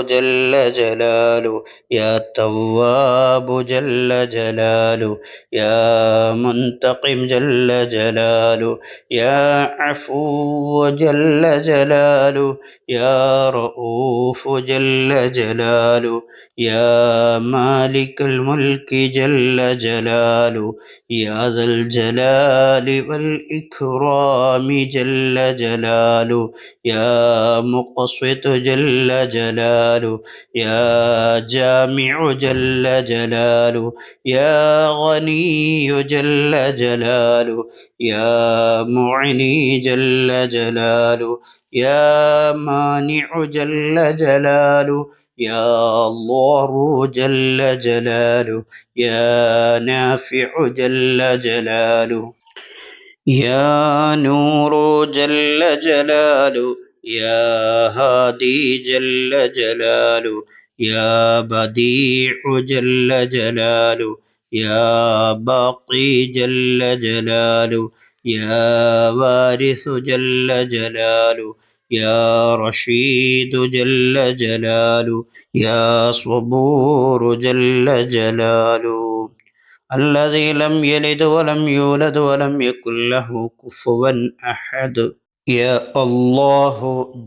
جل جلاله، يا تواب جل جلاله، يا منتقم جل جلاله، يا عفو جل جلاله، يا رؤوف جل جلاله، يا مالك الملك جل جلاله، يا ذا الجلال والإكرام جل جلاله يا مقسط جل جلاله يا جامع جل جلاله يا غني جل جلاله يا معني جل جلاله يا مانع جل جلاله يا الله جل جلاله يا نافع جل جلاله يا نور جل جلاله يا هادي جل جلاله يا بديع جل جلاله يا باقي جل جلاله يا وارث جل جلاله يا رشيد جل جلاله يا صبور جل جلاله الذي لم يلد ولم يولد ولم يكن له كفوا أحد يا الله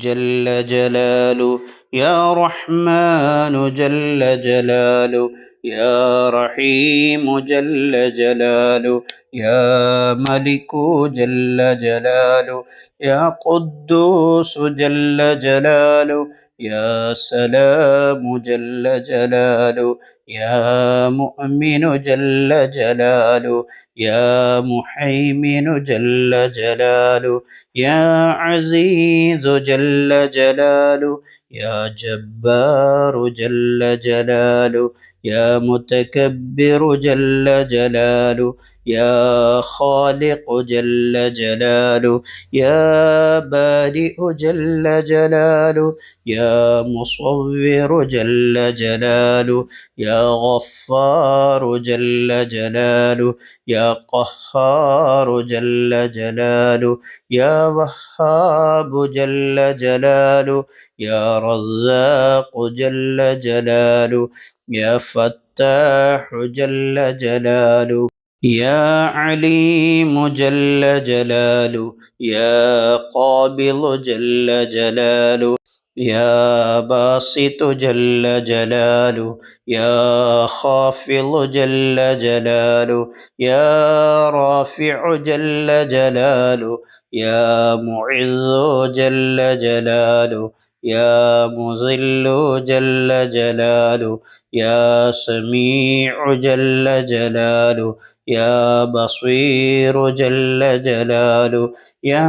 جل جلاله يا رحمن جل جلاله يا رحيم جل جلاله يا ملك جل جلاله يا قدوس جل جلاله يا سلام جل جلاله يا مؤمن جل جلاله يا محيمن جل جلاله يا عزيز جل جلاله يا جبار جل جلاله يا متكبر جل جلاله يا خالق جل جلاله يا بارئ جل جلاله يا مصور جل جلاله يا غفار جل جلاله يا قهار جل جلاله يا وهاب جل جلاله يا رزاق جل جلاله يا فتاح جل جلاله يا عليم جل جلاله يا قابل جل جلاله يا باسط جل جلاله يا خافض جل جلاله يا رافع جل جلاله يا معز جل جلاله يا مذل جل جلاله يا سميع جل جلاله يا بصير جل جلاله يا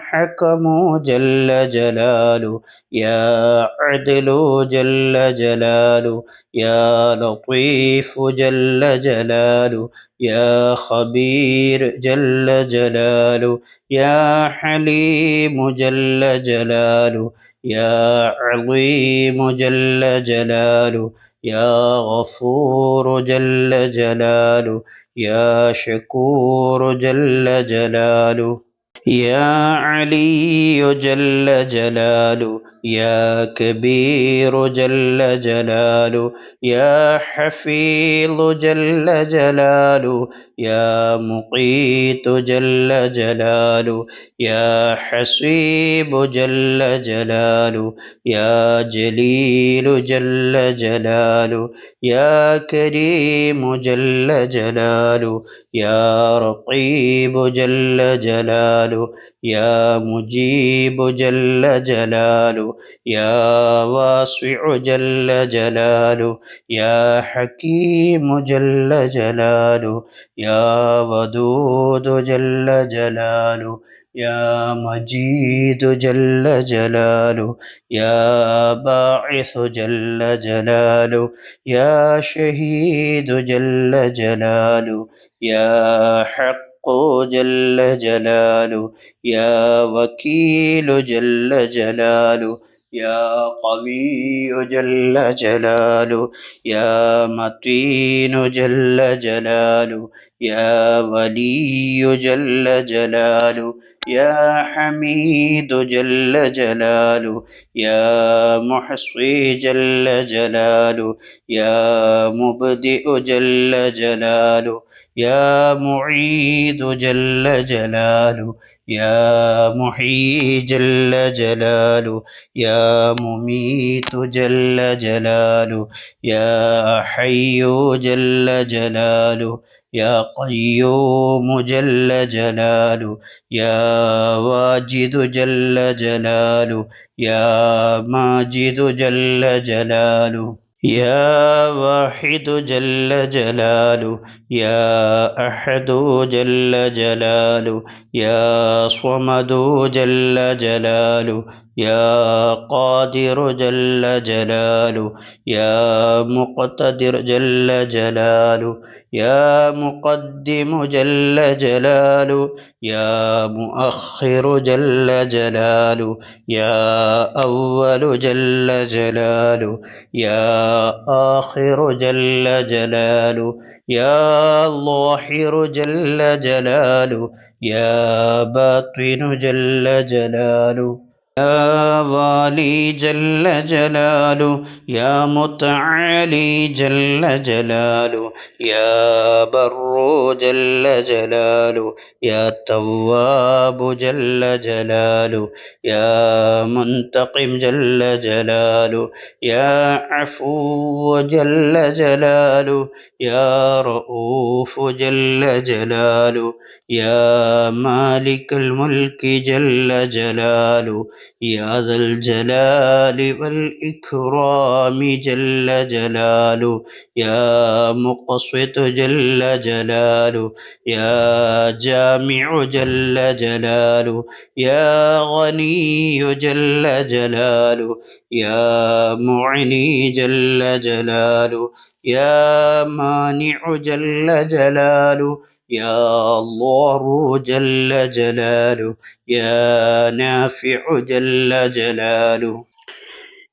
حكم جل جلاله يا عدل جل جلاله يا لطيف جل جلاله يا خبير جل جلاله يا حليم جل جلاله يا عظيم جل جلاله يا غفور جل جلاله يا شكور جل جلاله يا علي جل جلاله يا كبير جل جلاله يا حفيظ جل جلاله يا مقيت جل جلاله يا حسيب جل جلاله يا جليل جل جلاله يا كريم جل جلاله يا رقيب جل جلاله يا مجيب جل جلاله يا واسع جل جلاله يا حكيم جل جلاله يا ودود جل جلاله يا مجيد جل جلاله يا باعث جل جلاله يا شهيد جل جلاله يا حق جل جلاله يا وكيل جل جلاله يا قوي جل جلاله يا متين جل جلاله يا ولي جل جلاله يا حميد جل جلاله يا محصي جل جلاله يا مبدئ جل جلاله يا معيد جل جلاله يا محيي جل جلاله يا مميت جل جلاله يا حي جل جلاله يا قيوم جل جلاله، يا واجد جل جلاله، يا ماجد جل جلاله، يا واحد جل جلاله، يا أحد جل جلاله، يا صمد جل جلاله، يا قادر جل جلاله، يا مقتدر جل جلاله، يا مقدم جل جلاله، يا مؤخر جل جلاله، يا أول جل جلاله، يا آخر جل جلاله، يا ظاهر جل جلاله، يا باطن جل جلاله، يا والي جل جلاله، يا متعالي جل جلاله، يا بر جل جلاله، يا تواب جل جلاله، يا منتقم جل جلاله، يا عفو جل جلاله، يا رؤوف جل جلاله، يا مالك الملك جل جلاله، يا ذا الجلال والإكرام جل جلاله، يا مقسط جل جلاله، يا جامع جل جلاله، يا غني جل جلاله، يا معني جل جلاله، يا مانع جل جلاله، يا الله جل جلاله، يا نافع جل جلاله،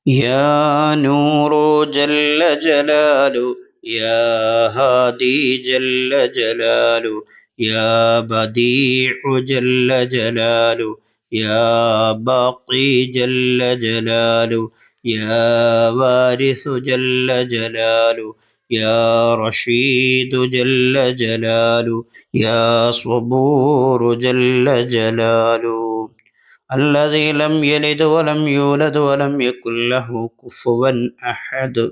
يا نور جل جلاله، يا هادي جل جلاله، يا بديع جل جلاله، يا باقي جل جلاله، يا وارث جل جلاله، يا رشيد جل جلاله، يا صبور جل جلاله، الذي لم يلد ولم يولد ولم يكن له كفوا أحد.